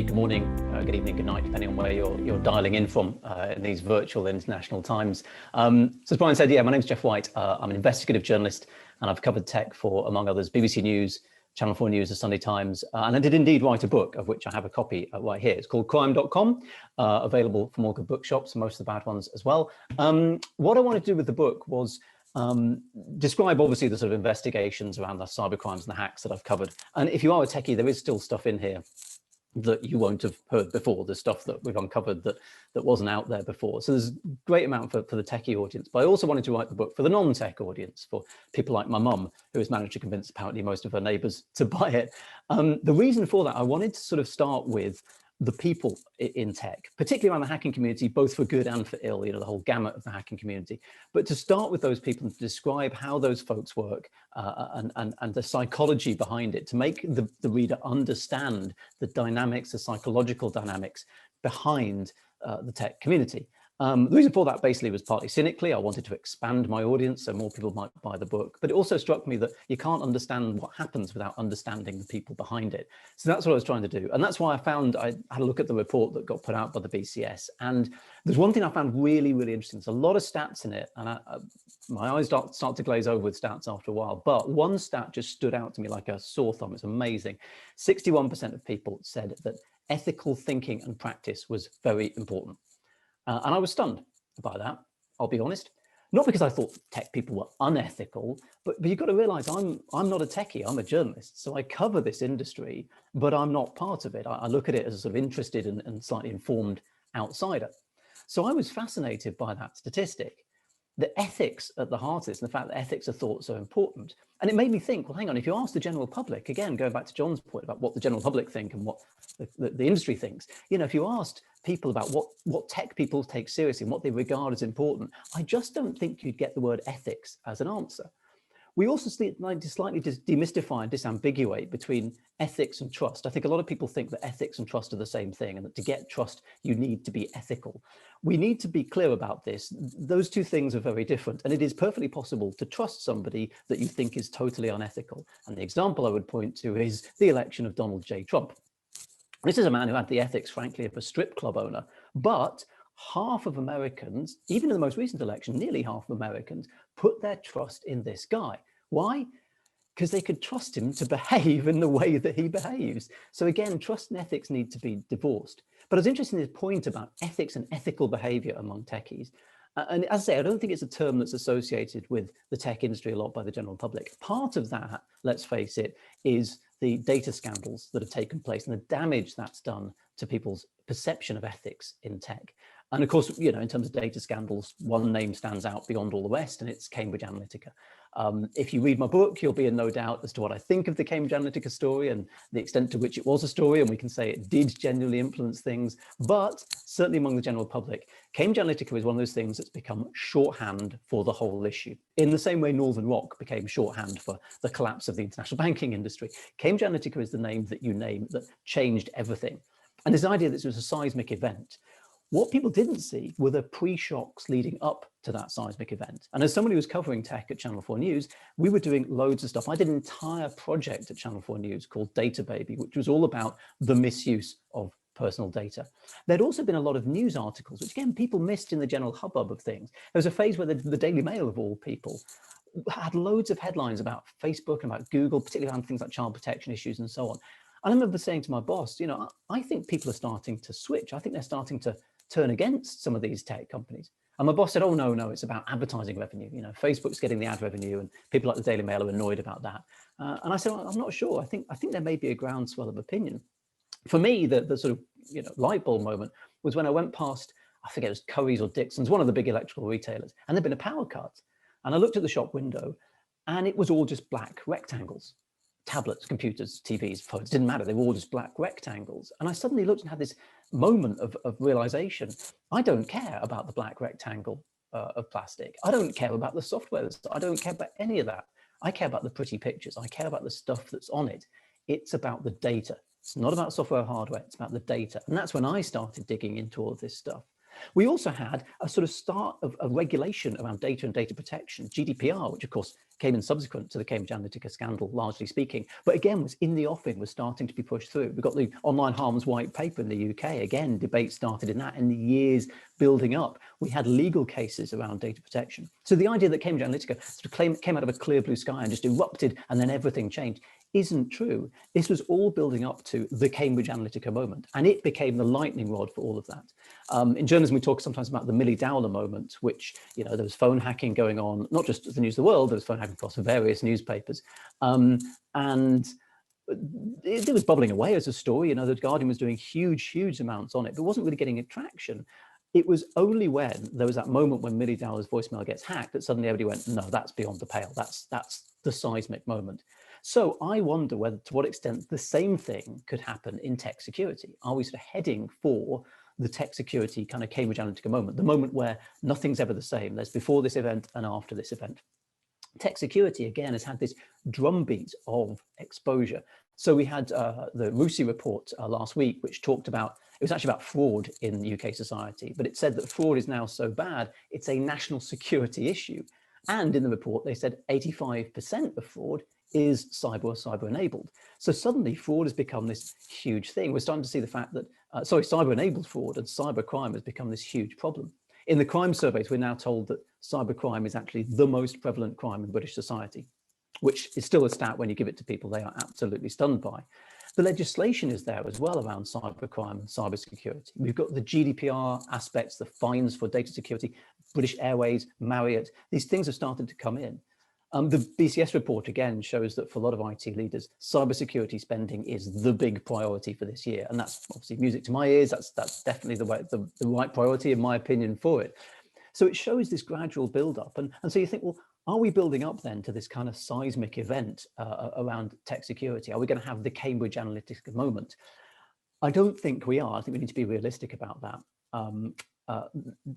good morning, good evening, good night, depending on where you're dialing in from in these virtual international times. So as Brian said, yeah, my name's Geoff White. I'm an investigative journalist, and I've covered tech for, among others, BBC News, Channel 4 News, the Sunday Times, and I did indeed write a book, of which I have a copy right here. It's called crime.com, available from all good bookshops, most of the bad ones as well. What I wanted to do with the book was describe obviously the sort of investigations around the cybercrimes and the hacks that I've covered. And if you are a techie, there is still stuff in here that you won't have heard before. There's stuff that we've uncovered that wasn't out there before. So there's a great amount for the techie audience. But I also wanted to write the book for the non-tech audience, for people like my mum, who has managed to convince apparently most of her neighbours to buy it. The reason for that, I wanted to sort of start with the people in tech, particularly around the hacking community, both for good and for ill, you know, the whole gamut of the hacking community. But to start with those people and to describe how those folks work and the psychology behind it, to make the reader understand the dynamics, the psychological dynamics behind the tech community. The reason for that basically was partly cynically. I wanted to expand my audience so more people might buy the book, but it also struck me that you can't understand what happens without understanding the people behind it. So that's what I was trying to do. And that's why I had a look at the report that got put out by the BCS. And there's one thing I found really, really interesting. There's a lot of stats in it, and my eyes start to glaze over with stats after a while, but one stat just stood out to me like a sore thumb. It's amazing. 61% of people said that ethical thinking and practice was very important. And I was stunned by that, I'll be honest. Not because I thought tech people were unethical, but you've got to realize I'm not a techie, I'm a journalist. So I cover this industry, but I'm not part of it. I look at it as a sort of interested and slightly informed outsider. So I was fascinated by that statistic. The ethics at the heart of this, and the fact that ethics are thought so important. And it made me think, well, hang on, if you ask the general public, again, going back to John's point about what the general public think and what the industry thinks, you know, if you asked people about what tech people take seriously and what they regard as important, I just don't think you'd get the word ethics as an answer. We also like to slightly just demystify and disambiguate between ethics and trust. I think a lot of people think that ethics and trust are the same thing, and that to get trust, you need to be ethical. We need to be clear about this. Those two things are very different, and it is perfectly possible to trust somebody that you think is totally unethical. And the example I would point to is the election of Donald J. Trump. This is a man who had the ethics, frankly, of a strip club owner, but half of Americans, even in the most recent election, nearly half of Americans put their trust in this guy. Why? Because they could trust him to behave in the way that he behaves. So again, trust and ethics need to be divorced. But I was interested in his point about ethics and ethical behavior among techies. And as I say, I don't think it's a term that's associated with the tech industry a lot by the general public. Part of that, let's face it, is the data scandals that have taken place and the damage that's done to people's perception of ethics in tech. And of course, you know, in terms of data scandals, one name stands out beyond all the rest, and it's Cambridge Analytica. If you read my book, you'll be in no doubt as to what I think of the Cambridge Analytica story and the extent to which it was a story, and we can say it did genuinely influence things. But certainly among the general public, Cambridge Analytica is one of those things that's become shorthand for the whole issue. In the same way Northern Rock became shorthand for the collapse of the international banking industry, Cambridge Analytica is the name that you name that changed everything. And this idea that this was a seismic event. What people didn't see were the pre-shocks leading up to that seismic event. And as somebody who was covering tech at Channel 4 News, we were doing loads of stuff. I did an entire project at Channel 4 News called Data Baby, which was all about the misuse of personal data. There'd also been a lot of news articles, which again, people missed in the general hubbub of things. There was a phase where the Daily Mail, of all people, had loads of headlines about Facebook and about Google, particularly around things like child protection issues and so on. And I remember saying to my boss, you know, I think people are starting to switch. I think they're starting to turn against some of these tech companies. And my boss said, oh, no, it's about advertising revenue. You know, Facebook's getting the ad revenue and people like the Daily Mail are annoyed about that. And I said, well, I'm not sure. I think there may be a groundswell of opinion. For me, the sort of, you know, light bulb moment was when I went past, I forget, it was Currys or Dixon's, one of the big electrical retailers, and there'd been a power cut. And I looked at the shop window and it was all just black rectangles. Tablets, computers, TVs, phones, didn't matter. They were all just black rectangles. And I suddenly looked and had this moment of realization. I don't care about the black rectangle of plastic. I don't care about the software. I don't care about any of that. I care about the pretty pictures. I care about the stuff that's on it. It's about the data. It's not about software or hardware. It's about the data. And that's when I started digging into all of this stuff. We also had a sort of start of regulation around data and data protection, GDPR, which of course came in subsequent to the Cambridge Analytica scandal, largely speaking, but again was in the offing, was starting to be pushed through. We've got the online harms white paper in the UK. Again, debate started in that in the years building up. We had legal cases around data protection. So the idea that Cambridge Analytica sort of came out of a clear blue sky and just erupted and then everything changed isn't true. This was all building up to the Cambridge Analytica moment, and it became the lightning rod for all of that. In journalism, we talk sometimes about the Millie Dowler moment, which, you know, there was phone hacking going on, not just the News of the World, there was phone hacking across various newspapers. And it was bubbling away as a story. You know, the Guardian was doing huge amounts on it, but it wasn't really getting traction. It was only when there was that moment when Millie Dowler's voicemail gets hacked that suddenly everybody went, no, that's beyond the pale. That's the seismic moment. So I wonder whether, to what extent the same thing could happen in tech security. Are we sort of heading for the tech security kind of Cambridge Analytica moment, the moment where nothing's ever the same? There's before this event and after this event. Tech security, again, has had this drumbeat of exposure. So we had the Rusi report last week, which talked about, it was actually about fraud in UK society, but it said that fraud is now so bad, it's a national security issue. And in the report, they said 85% of fraud is cyber or cyber enabled. So suddenly fraud has become this huge thing. We're starting to see the fact that, cyber enabled fraud and cybercrime has become this huge problem. In the crime surveys, we're now told that cybercrime is actually the most prevalent crime in British society, which is still a stat when you give it to people they are absolutely stunned by. The legislation is there as well around cybercrime and cybersecurity. We've got the GDPR aspects, the fines for data security, British Airways, Marriott, these things have started to come in. The BCS report again shows that for a lot of IT leaders, cybersecurity spending is the big priority for this year. And that's obviously music to my ears. That's definitely the right priority, in my opinion, for it. So it shows this gradual build-up. And so you think, well, are we building up then to this kind of seismic event around tech security? Are we going to have the Cambridge Analytica moment? I don't think we are. I think we need to be realistic about that.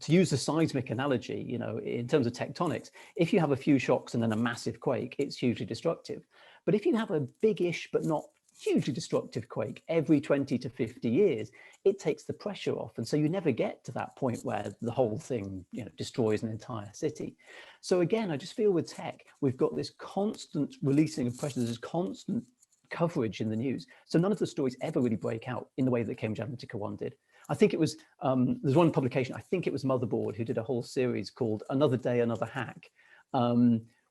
To use the seismic analogy, you know, in terms of tectonics, if you have a few shocks and then a massive quake, it's hugely destructive. But if you have a big-ish but not hugely destructive quake every 20 to 50 years, it takes the pressure off. And so you never get to that point where the whole thing, you know, destroys an entire city. So again, I just feel with tech, we've got this constant releasing of pressure, there's this constant coverage in the news. So none of the stories ever really break out in the way that Cambridge Analytica one did. I think it was, there's one publication, I think it was Motherboard, who did a whole series called Another Day, Another Hack,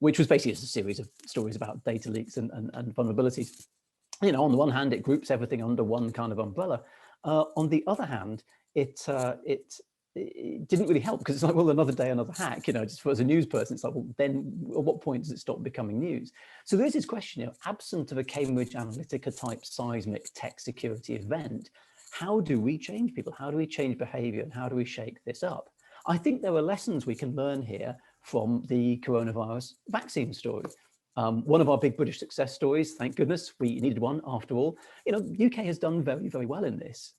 which was basically just a series of stories about data leaks and vulnerabilities. You know, on the one hand, it groups everything under one kind of umbrella. On the other hand, it didn't really help, because it's like, well, another day, another hack, you know, just as a news person, it's like, well, then at what point does it stop becoming news? So there's this question, you know, absent of a Cambridge Analytica type seismic tech security event, how do we change people? How do we change behavior? And how do we shake this up? I think there are lessons we can learn here from the coronavirus vaccine story. One of our big British success stories, thank goodness, we needed one after all. You know, UK has done very, very well in this.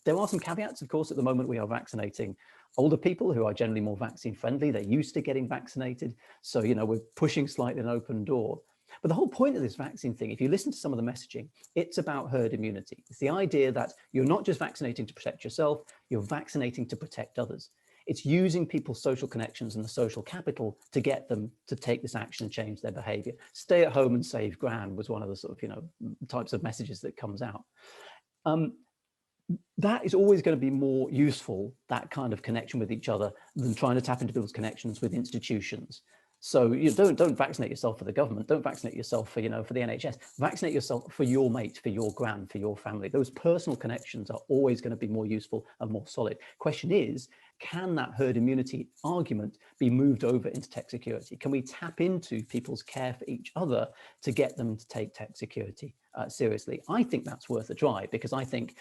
There are some caveats, of course. At the moment, we are vaccinating older people who are generally more vaccine friendly. They're used to getting vaccinated. So, you know, we're pushing slightly an open door. But the whole point of this vaccine thing, if you listen to some of the messaging, it's about herd immunity. It's the idea that you're not just vaccinating to protect yourself, you're vaccinating to protect others. It's using people's social connections and the social capital to get them to take this action and change their behavior. Stay at home and save Gran was one of the sort of, you know, types of messages that comes out. That is always going to be more useful, that kind of connection with each other, than trying to tap into people's connections with institutions. So you don't vaccinate yourself for the government. Don't vaccinate yourself for, you know, for the NHS. Vaccinate yourself for your mate, for your gran, for your family. Those personal connections are always going to be more useful and more solid. Question is, can that herd immunity argument be moved over into tech security? Can we tap into people's care for each other to get them to take tech security seriously? I think that's worth a try, because I think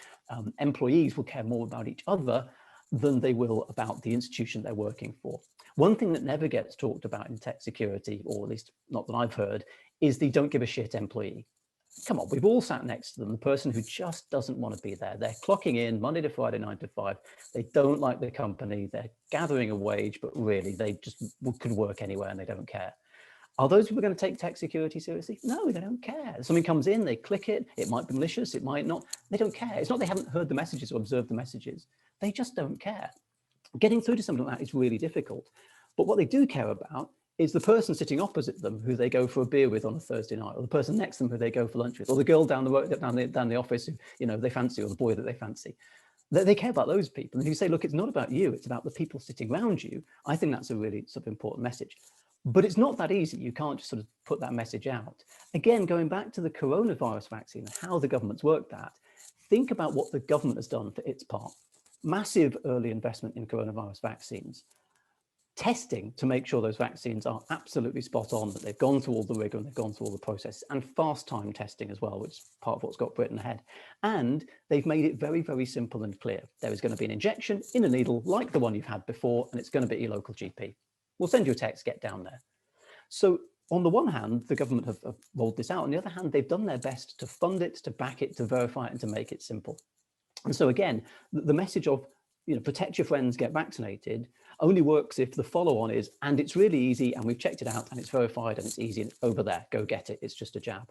employees will care more about each other than they will about the institution they're working for. One thing that never gets talked about in tech security, or at least not that I've heard, is the don't give a shit employee. Come on, we've all sat next to them, the person who just doesn't want to be there. They're clocking in Monday to Friday, 9 to 5. They don't like the company. They're gathering a wage, but really they just could work anywhere and they don't care. Are those people going to take tech security seriously? No, they don't care. Something comes in, they click it. It might be malicious, it might not. They don't care. It's not they haven't heard the messages or observed the messages. They just don't care. Getting through to something like that is really difficult. But what they do care about is the person sitting opposite them who they go for a beer with on a Thursday night, or the person next to them who they go for lunch with, or the girl down the road, down the office who, you know, they fancy, or the boy that they fancy. They care about those people. And if you say, look, it's not about you, it's about the people sitting around you, I think that's a really sort of important message. But it's not that easy. You can't just sort of put that message out. Again, going back to the coronavirus vaccine and how the government's worked that, think about what the government has done for its part. Massive early investment in coronavirus vaccines. Testing to make sure those vaccines are absolutely spot on, that they've gone through all the rigor and they've gone through all the processes, and fast time testing as well, which is part of what's got Britain ahead. And they've made it very, very simple and clear. There is going to be an injection in a needle like the one you've had before, and it's going to be at your local GP. We'll send you a text, get down there. So on the one hand, the government have rolled this out. On the other hand, they've done their best to fund it, to back it, to verify it, and to make it simple. And so again, the message of, you know, protect your friends, get vaccinated, only works if the follow-on is, and it's really easy, and we've checked it out, and it's verified, and it's easy, and over there, go get it, it's just a jab.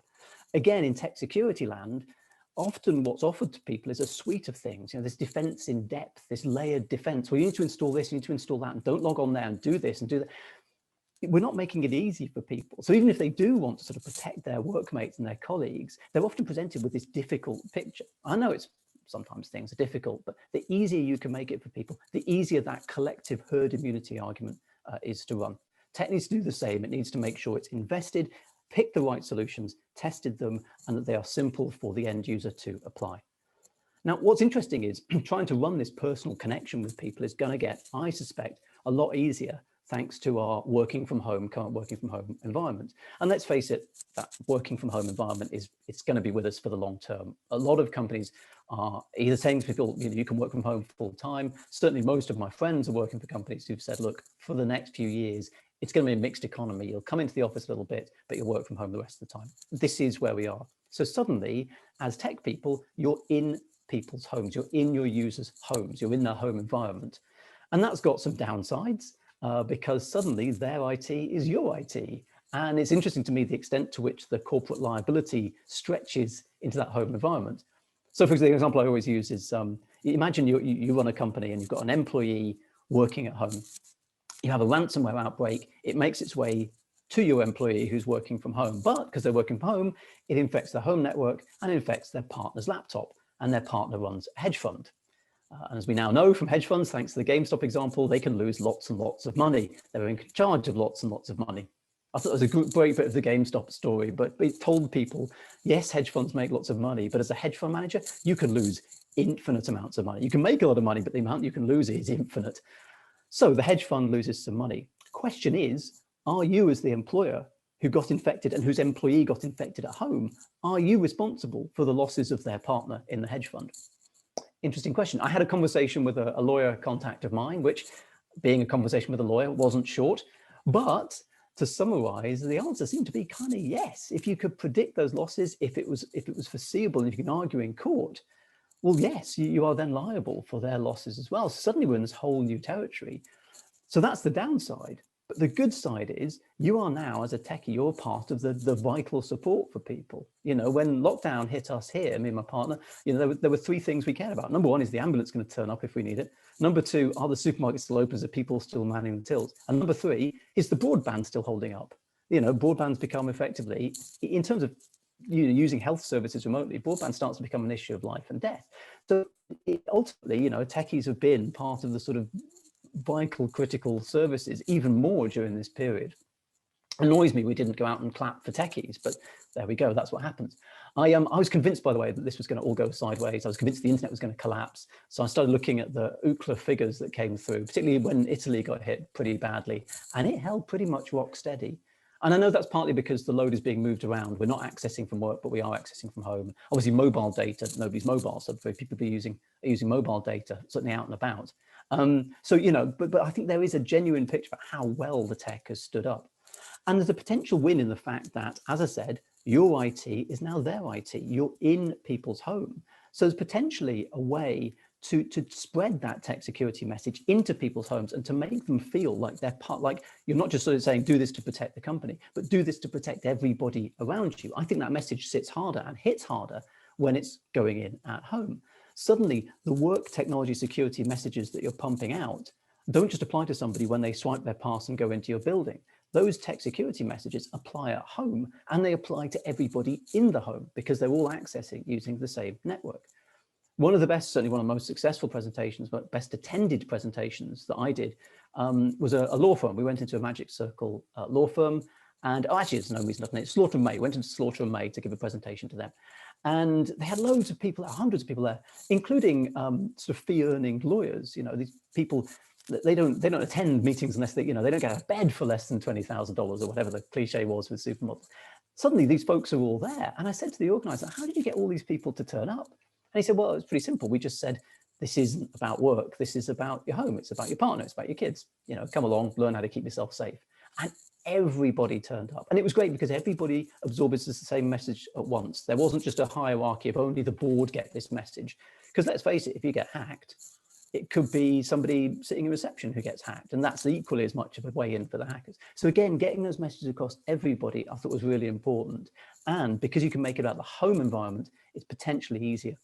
Again, in tech security land, often what's offered to people is a suite of things, you know, this defense in depth, this layered defense, well, you need to install this, you need to install that, and don't log on there, and do this, and do that. We're not making it easy for people. So even if they do want to sort of protect their workmates and their colleagues, they're often presented with this difficult picture. I know it's sometimes things are difficult, but the easier you can make it for people, the easier that collective herd immunity argument is to run. Tech needs to do the same. It needs to make sure it's invested, pick the right solutions, tested them, and that they are simple for the end user to apply. Now, what's interesting is trying to run this personal connection with people is going to get, I suspect, a lot easier thanks to our current working from home environment. And let's face it, that working from home environment it's going to be with us for the long term. A lot of companies are either saying to people, you know, you can work from home full time. Certainly most of my friends are working for companies who've said, look, for the next few years, it's going to be a mixed economy. You'll come into the office a little bit, but you'll work from home the rest of the time. This is where we are. So suddenly, as tech people, you're in people's homes, you're in your users' homes, you're in their home environment. And that's got some downsides. Because suddenly their IT is your IT. And it's interesting to me the extent to which the corporate liability stretches into that home environment. So for example, the example I always use is, imagine you run a company and you've got an employee working at home. You have a ransomware outbreak, it makes its way to your employee who's working from home, but because they're working from home, it infects their home network and infects their partner's laptop, and their partner runs a hedge fund. And as we now know from hedge funds, thanks to the GameStop example, they can lose lots and lots of money. They're in charge of lots and lots of money. I thought it was a great bit of the GameStop story, but it told people, yes, hedge funds make lots of money, but as a hedge fund manager, you can lose infinite amounts of money. You can make a lot of money, but the amount you can lose is infinite. So the hedge fund loses some money. The question is, are you as the employer who got infected and whose employee got infected at home, are you responsible for the losses of their partner in the hedge fund? Interesting question. I had a conversation with a lawyer contact of mine, which being a conversation with a lawyer wasn't short, but to summarize, the answer seemed to be kind of yes. If you could predict those losses, if it was foreseeable and you can argue in court, well, yes, you are then liable for their losses as well. So suddenly we're in this whole new territory. So that's the downside. But the good side is you are now, as a techie, you're part of the vital support for people. You know, when lockdown hit us here, me and my partner, you know, there were three things we cared about. Number one, is the ambulance going to turn up if we need it? Number two, are the supermarkets still open? Are people still manning the tills? And number three, is the broadband still holding up? You know, broadband's become effectively, in terms of using health services remotely, broadband starts to become an issue of life and death. So ultimately, you know, techies have been part of the sort of vital critical services even more during this period. Annoys me we didn't go out and clap for techies, but there we go, that's what happens. I was convinced, by the way, that this was going to all go sideways. I was convinced the internet was going to collapse. So I started looking at the Ookla figures that came through, particularly when Italy got hit pretty badly, and it held pretty much rock steady. And I know that's partly because the load is being moved around. We're not accessing from work, but we are accessing from home. Obviously, mobile data, nobody's mobile, so very people are using mobile data, certainly out and about. So, you know, but I think there is a genuine picture about how well the tech has stood up. And there's a potential win in the fact that, as I said, your IT is now their IT. You're in people's home. So there's potentially a way to spread that tech security message into people's homes and to make them feel like they're part, like you're not just sort of saying, do this to protect the company, but do this to protect everybody around you. I think that message sits harder and hits harder when it's going in at home. Suddenly, the work technology security messages that you're pumping out don't just apply to somebody when they swipe their pass and go into your building. Those tech security messages apply at home, and they apply to everybody in the home because they're all accessing using the same network. One of the best, certainly one of the most successful presentations, but best attended presentations that I did was a law firm. We went into a Magic Circle law firm, and actually there's no reason to name it. Slaughter and May, went into Slaughter and May to give a presentation to them. And they had loads of people, hundreds of people there, including sort of fee-earning lawyers. You know, these people, they don't attend meetings unless they, you know, they don't get out of bed for less than $20,000 or whatever the cliche was with supermodels. Suddenly these folks are all there. And I said to the organizer, how did you get all these people to turn up? And he said, well, it's pretty simple. We just said, this isn't about work. This is about your home. It's about your partner. It's about your kids. You know, come along, learn how to keep yourself safe. And everybody turned up. And it was great because everybody absorbed the same message at once. There wasn't just a hierarchy of only the board get this message. Because let's face it, if you get hacked, it could be somebody sitting in reception who gets hacked. And that's equally as much of a way in for the hackers. So again, getting those messages across everybody, I thought was really important. And because you can make it about the home environment, it's potentially easier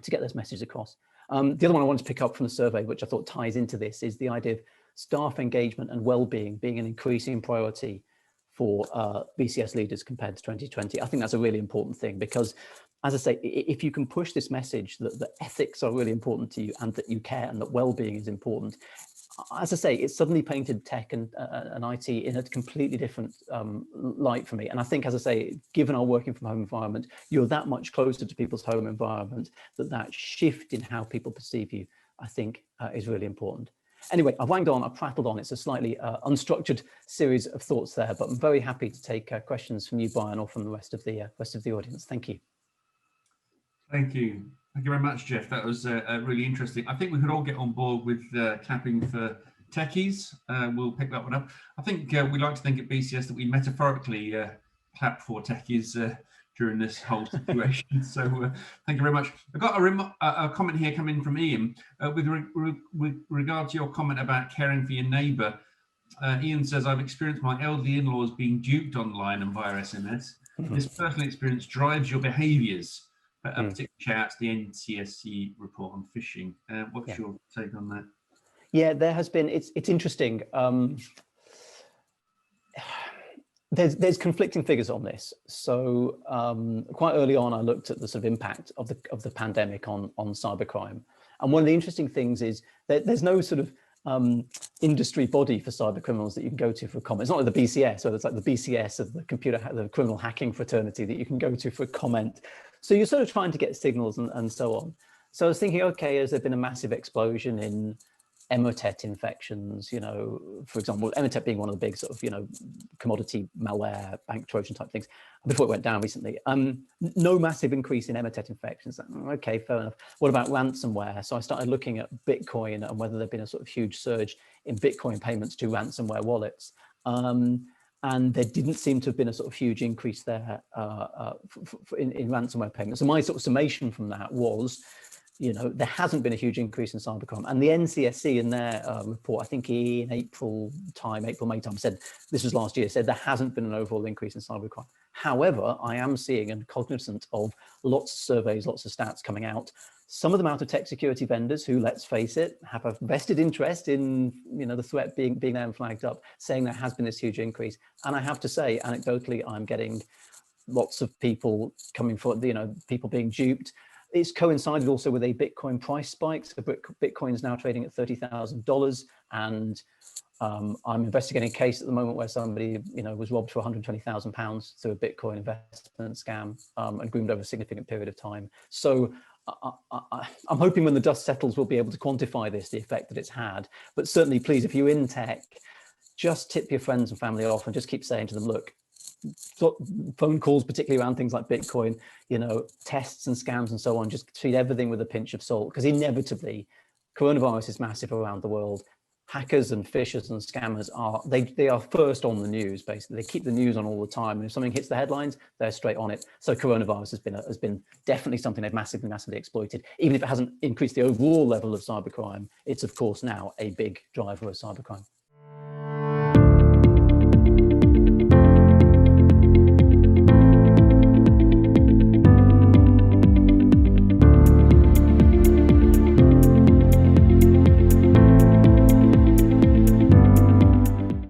to get those messages across. The other one I wanted to pick up from the survey, which I thought ties into this, is the idea of staff engagement and well-being being an increasing priority for BCS leaders compared to 2020. I think that's a really important thing because, as I say, if you can push this message that the ethics are really important to you and that you care and that well-being is important, as I say, it's suddenly painted tech and IT in a completely different light for me. And I think, as I say, given our working from home environment, you're that much closer to people's home environment that shift in how people perceive you, I think, is really important. Anyway, I've wanged on, I've prattled on. It's a slightly unstructured series of thoughts there, but I'm very happy to take questions from you, Brian, or from the rest of the audience. Thank you. Thank you. Thank you very much, Geoff. That was really interesting. I think we could all get on board with clapping for techies. We'll pick that one up. I think we like to think at BCS that we metaphorically clap for techies during this whole situation. So thank you very much. I've got a comment here coming from Ian with regard to your comment about caring for your neighbour. Ian says, I've experienced my elderly in-laws being duped online and via SMS. This personal experience drives your behaviours. Particularly shout out to the NCSC report on phishing. What's your take on that? Yeah, there has been, it's interesting. There's conflicting figures on this. So quite early on, I looked at the sort of impact of the pandemic on cybercrime. And one of the interesting things is that there's no sort of industry body for cyber criminals that you can go to for a comment. It's not like the BCS, so it's like the BCS of the criminal hacking fraternity that you can go to for a comment. So you're sort of trying to get signals and so on. So I was thinking, okay, has there been a massive explosion in emotet infections, you know, for example, emotet being one of the big sort of, you know, commodity malware, bank Trojan type things before it went down recently. No massive increase in emotet infections. Okay, fair enough. What about ransomware? So I started looking at Bitcoin and whether there'd been a sort of huge surge in Bitcoin payments to ransomware wallets. And there didn't seem to have been a sort of huge increase there in ransomware payments. So my sort of summation from that was, you know, there hasn't been a huge increase in cybercrime. And the NCSC in their report, I think in April, May time, said, this was last year, said there hasn't been an overall increase in cybercrime. However, I am seeing and cognizant of lots of surveys, lots of stats coming out, some of them out of tech security vendors who, let's face it, have a vested interest in, you know, the threat being there and flagged up, saying there has been this huge increase. And I have to say, anecdotally, I'm getting lots of people coming forward, you know, people being duped. It's coincided also with a Bitcoin price spike. So Bitcoin is now trading at $30,000, and I'm investigating a case at the moment where somebody, you know, was robbed for £120,000 through a Bitcoin investment scam and groomed over a significant period of time. So I'm hoping when the dust settles, we'll be able to quantify this, the effect that it's had. But certainly, please, if you're in tech, just tip your friends and family off and just keep saying to them, look, phone calls, particularly around things like Bitcoin, you know, tests and scams and so on, just treat everything with a pinch of salt, because inevitably coronavirus is massive around the world. Hackers and phishers and scammers they are first on the news, basically. They keep the news on all the time, and if something hits the headlines, they're straight on it. So coronavirus has been definitely something they've massively exploited. Even if it hasn't increased the overall level of cybercrime, it's of course now a big driver of cybercrime.